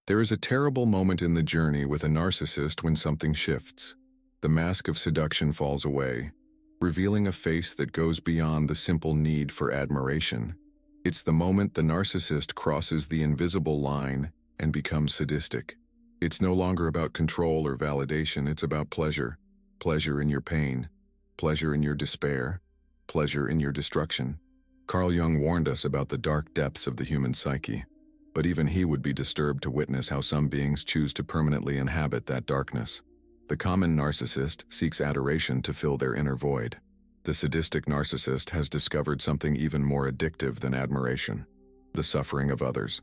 There is a terrible moment in the journey with a narcissist when something shifts. The mask of seduction falls away, revealing a face that goes beyond the simple need for admiration. It's the moment the narcissist crosses the invisible line and becomes sadistic. It's no longer about control or validation, it's about pleasure. Pleasure in your pain, pleasure in your despair, pleasure in your destruction. Carl Jung warned us about the dark depths of the human psyche, but even he would be disturbed to witness how some beings choose to permanently inhabit that darkness. The common narcissist seeks adoration to fill their inner void. The sadistic narcissist has discovered something even more addictive than admiration: the suffering of others.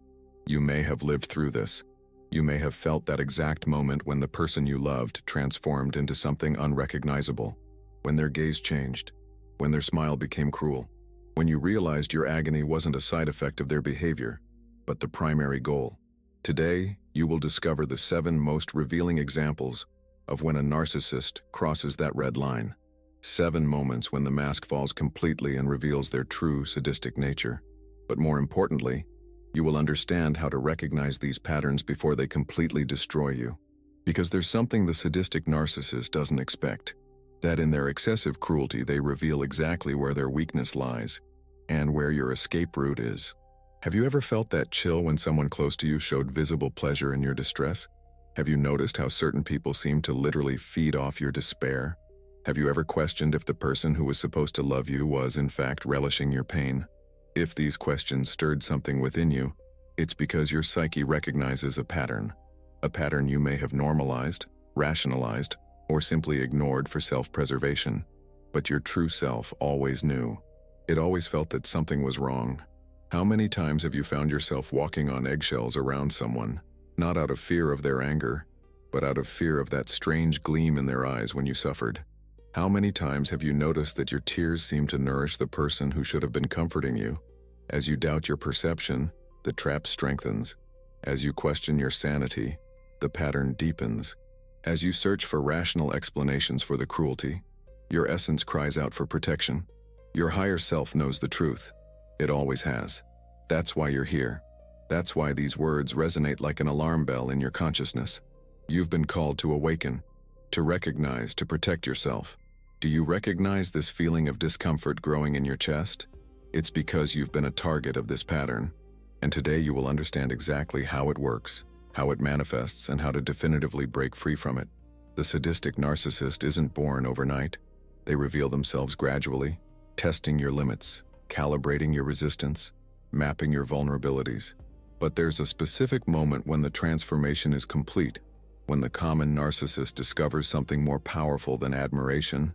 You may have lived through this. You may have felt that exact moment when the person you loved transformed into something unrecognizable, when their gaze changed, when their smile became cruel, when you realized your agony wasn't a side effect of their behavior, but the primary goal. Today, you will discover the 7 most revealing examples of when a narcissist crosses that red line. 7 moments when the mask falls completely and reveals their true sadistic nature. But more importantly, you will understand how to recognize these patterns before they completely destroy you. Because there's something the sadistic narcissist doesn't expect, that in their excessive cruelty they reveal exactly where their weakness lies and where your escape route is. Have you ever felt that chill when someone close to you showed visible pleasure in your distress? Have you noticed how certain people seem to literally feed off your despair? Have you ever questioned if the person who was supposed to love you was in fact relishing your pain? If these questions stirred something within you, it's because your psyche recognizes a pattern you may have normalized, rationalized, or simply ignored for self-preservation. But your true self always knew. It always felt that something was wrong. How many times have you found yourself walking on eggshells around someone, not out of fear of their anger, but out of fear of that strange gleam in their eyes when you suffered? How many times have you noticed that your tears seem to nourish the person who should have been comforting you? As you doubt your perception, the trap strengthens. As you question your sanity, the pattern deepens. As you search for rational explanations for the cruelty, your essence cries out for protection. Your higher self knows the truth. It always has. That's why you're here. That's why these words resonate like an alarm bell in your consciousness. You've been called to awaken, to recognize, to protect yourself. Do you recognize this feeling of discomfort growing in your chest? It's because you've been a target of this pattern. And today you will understand exactly how it works, how it manifests, and how to definitively break free from it. The sadistic narcissist isn't born overnight. They reveal themselves gradually, testing your limits, calibrating your resistance, mapping your vulnerabilities. But there's a specific moment when the transformation is complete, when the common narcissist discovers something more powerful than admiration: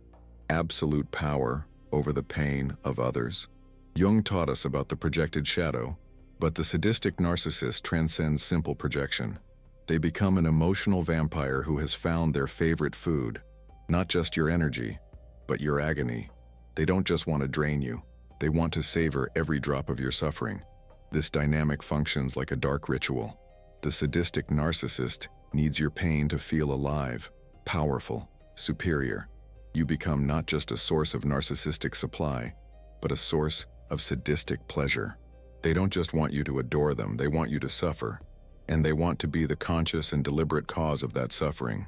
absolute power over the pain of others. Jung taught us about the projected shadow, but the sadistic narcissist transcends simple projection. They become an emotional vampire who has found their favorite food, not just your energy, but your agony. They don't just want to drain you. They want to savor every drop of your suffering. This dynamic functions like a dark ritual. The sadistic narcissist needs your pain to feel alive, powerful, superior. You become not just a source of narcissistic supply, but a source of sadistic pleasure. They don't just want you to adore them, they want you to suffer. And they want to be the conscious and deliberate cause of that suffering.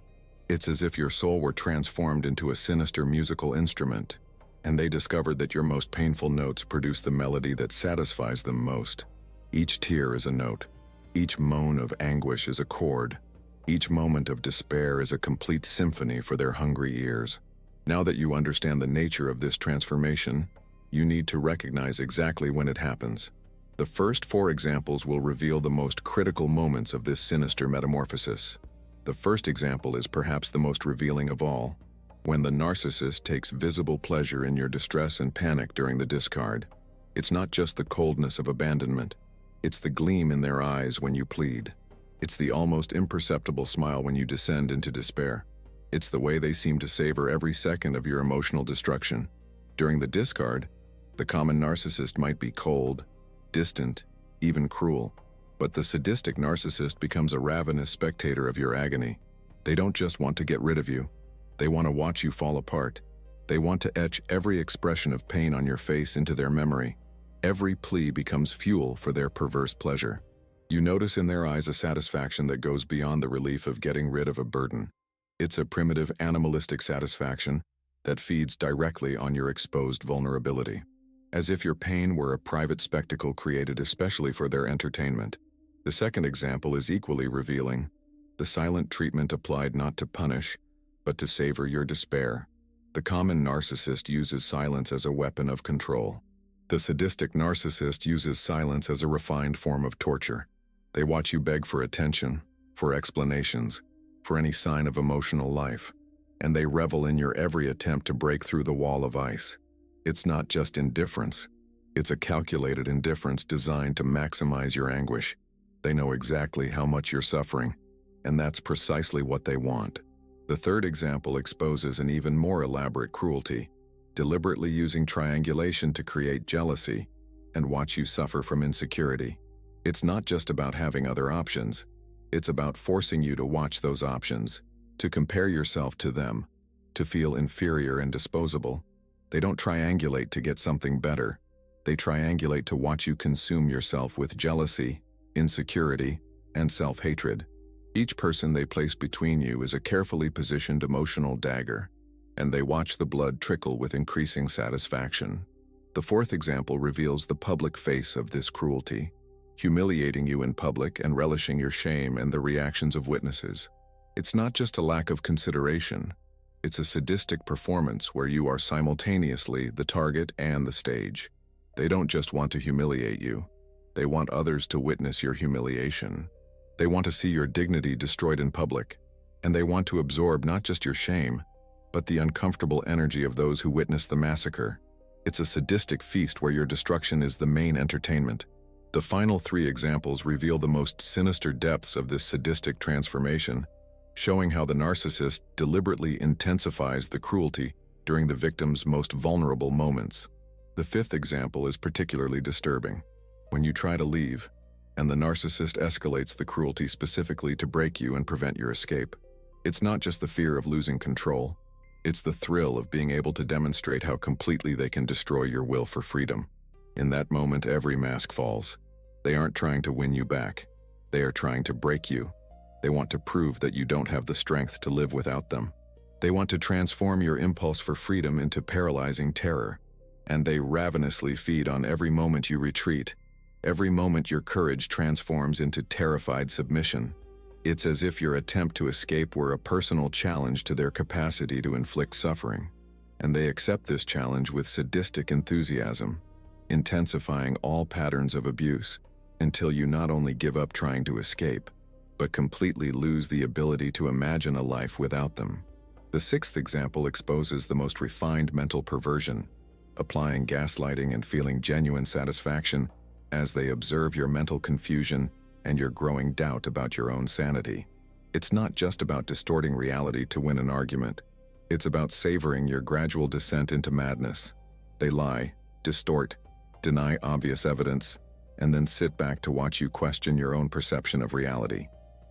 It's as if your soul were transformed into a sinister musical instrument, and they discovered that your most painful notes produce the melody that satisfies them most. Each tear is a note. Each moan of anguish is a chord. Each moment of despair is a complete symphony for their hungry ears. Now that you understand the nature of this transformation, you need to recognize exactly when it happens. The first 4 examples will reveal the most critical moments of this sinister metamorphosis. The first example is perhaps the most revealing of all: when the narcissist takes visible pleasure in your distress and panic during the discard. It's not just the coldness of abandonment. It's the gleam in their eyes when you plead. It's the almost imperceptible smile when you descend into despair. It's the way they seem to savor every second of your emotional destruction. During the discard, the common narcissist might be cold, distant, even cruel. But the sadistic narcissist becomes a ravenous spectator of your agony. They don't just want to get rid of you. They want to watch you fall apart. They want to etch every expression of pain on your face into their memory. Every plea becomes fuel for their perverse pleasure. You notice in their eyes a satisfaction that goes beyond the relief of getting rid of a burden. It's a primitive, animalistic satisfaction that feeds directly on your exposed vulnerability, as if your pain were a private spectacle created especially for their entertainment. The second example is equally revealing: the silent treatment applied not to punish, but to savor your despair. The common narcissist uses silence as a weapon of control. The sadistic narcissist uses silence as a refined form of torture. They watch you beg for attention, for explanations, for any sign of emotional life, and they revel in your every attempt to break through the wall of ice. It's not just indifference. It's a calculated indifference designed to maximize your anguish. They know exactly how much you're suffering, and that's precisely what they want. The third example exposes an even more elaborate cruelty, deliberately using triangulation to create jealousy and watch you suffer from insecurity. It's not just about having other options. It's about forcing you to watch those options, to compare yourself to them, to feel inferior and disposable. They don't triangulate to get something better. They triangulate to watch you consume yourself with jealousy, insecurity, and self-hatred. Each person they place between you is a carefully positioned emotional dagger, and they watch the blood trickle with increasing satisfaction. The fourth example reveals the public face of this cruelty, humiliating you in public and relishing your shame and the reactions of witnesses. It's not just a lack of consideration. It's a sadistic performance where you are simultaneously the target and the stage. They don't just want to humiliate you. They want others to witness your humiliation. They want to see your dignity destroyed in public, and they want to absorb not just your shame, but the uncomfortable energy of those who witness the massacre. It's a sadistic feast where your destruction is the main entertainment. The final three examples reveal the most sinister depths of this sadistic transformation, showing how the narcissist deliberately intensifies the cruelty during the victim's most vulnerable moments. The fifth example is particularly disturbing. When you try to leave, and the narcissist escalates the cruelty specifically to break you and prevent your escape. It's not just the fear of losing control. It's the thrill of being able to demonstrate how completely they can destroy your will for freedom. In that moment, every mask falls. They aren't trying to win you back. They are trying to break you. They want to prove that you don't have the strength to live without them. They want to transform your impulse for freedom into paralyzing terror. And they ravenously feed on every moment you retreat. Every moment your courage transforms into terrified submission. It's as if your attempt to escape were a personal challenge to their capacity to inflict suffering. And they accept this challenge with sadistic enthusiasm, intensifying all patterns of abuse until you not only give up trying to escape, but completely lose the ability to imagine a life without them. The sixth example exposes the most refined mental perversion, applying gaslighting and feeling genuine satisfaction as they observe your mental confusion and your growing doubt about your own sanity. It's not just about distorting reality to win an argument. It's about savoring your gradual descent into madness. They lie, distort, deny obvious evidence, and then sit back to watch you question your own perception of reality.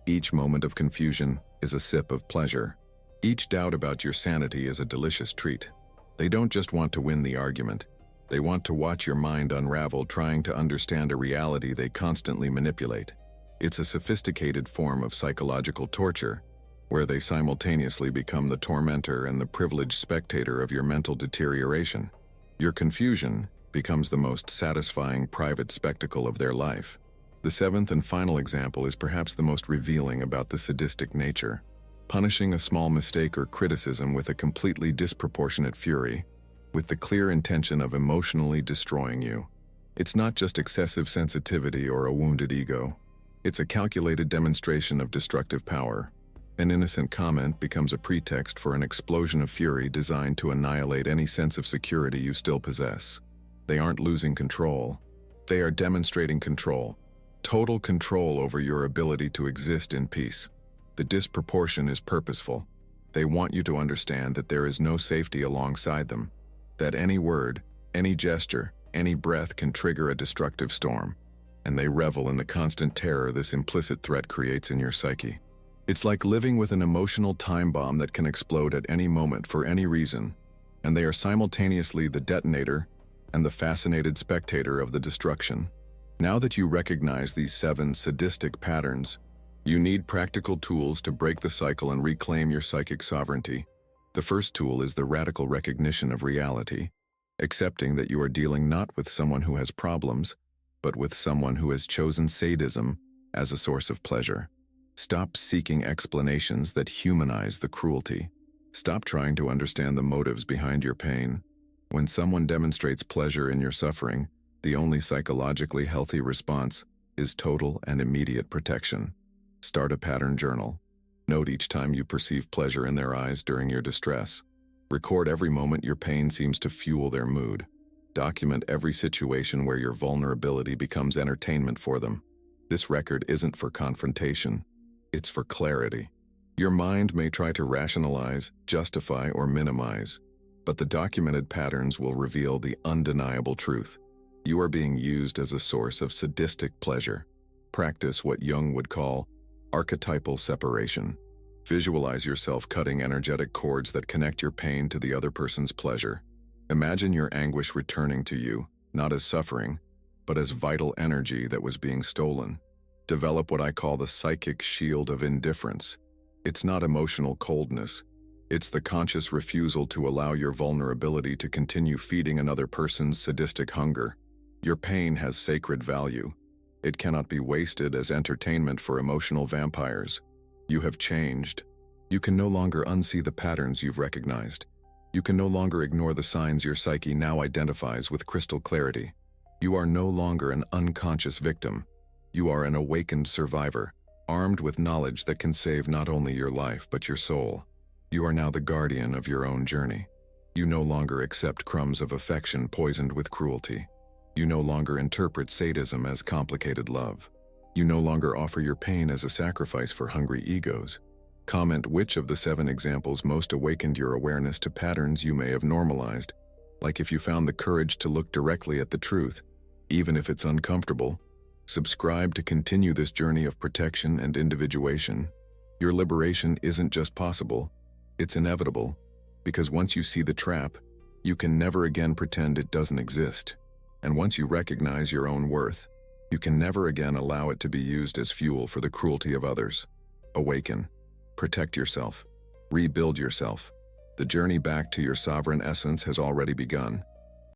Each moment of confusion is a sip of pleasure. Each doubt about your sanity is a delicious treat. They don't just want to win the argument. They want to watch your mind unravel trying to understand a reality they constantly manipulate. It's a sophisticated form of psychological torture, where they simultaneously become the tormentor and the privileged spectator of your mental deterioration. Your confusion becomes the most satisfying private spectacle of their life. The seventh and final example is perhaps the most revealing about the sadistic nature. Punishing a small mistake or criticism with a completely disproportionate fury, with the clear intention of emotionally destroying you. It's not just excessive sensitivity or a wounded ego. It's a calculated demonstration of destructive power. An innocent comment becomes a pretext for an explosion of fury designed to annihilate any sense of security you still possess. They aren't losing control. They are demonstrating control. Total control over your ability to exist in peace. The disproportion is purposeful. They want you to understand that there is no safety alongside them, that any word, any gesture, any breath can trigger a destructive storm, and they revel in the constant terror this implicit threat creates in your psyche. It's like living with an emotional time bomb that can explode at any moment for any reason, and they are simultaneously the detonator and the fascinated spectator of the destruction. Now that you recognize these 7 sadistic patterns, you need practical tools to break the cycle and reclaim your psychic sovereignty. The first tool is the radical recognition of reality, accepting that you are dealing not with someone who has problems, but with someone who has chosen sadism as a source of pleasure. Stop seeking explanations that humanize the cruelty. Stop trying to understand the motives behind your pain. When someone demonstrates pleasure in your suffering, the only psychologically healthy response is total and immediate protection. Start a pattern journal. Note each time you perceive pleasure in their eyes during your distress. Record every moment your pain seems to fuel their mood. Document every situation where your vulnerability becomes entertainment for them. This record isn't for confrontation. It's for clarity. Your mind may try to rationalize, justify, or minimize, but the documented patterns will reveal the undeniable truth. You are being used as a source of sadistic pleasure. Practice what Jung would call archetypal separation. Visualize yourself cutting energetic cords that connect your pain to the other person's pleasure. Imagine your anguish returning to you, not as suffering, but as vital energy that was being stolen. Develop what I call the psychic shield of indifference. It's not emotional coldness. It's the conscious refusal to allow your vulnerability to continue feeding another person's sadistic hunger. Your pain has sacred value. It cannot be wasted as entertainment for emotional vampires. You have changed. You can no longer unsee the patterns you've recognized. You can no longer ignore the signs your psyche now identifies with crystal clarity. You are no longer an unconscious victim. You are an awakened survivor, armed with knowledge that can save not only your life but your soul. You are now the guardian of your own journey. You no longer accept crumbs of affection poisoned with cruelty. You no longer interpret sadism as complicated love. You no longer offer your pain as a sacrifice for hungry egos. Comment which of the 7 examples most awakened your awareness to patterns you may have normalized, like if you found the courage to look directly at the truth, even if it's uncomfortable. Subscribe to continue this journey of protection and individuation. Your liberation isn't just possible, it's inevitable, because once you see the trap, you can never again pretend it doesn't exist. And once you recognize your own worth, you can never again allow it to be used as fuel for the cruelty of others. Awaken. Protect yourself. Rebuild yourself. The journey back to your sovereign essence has already begun.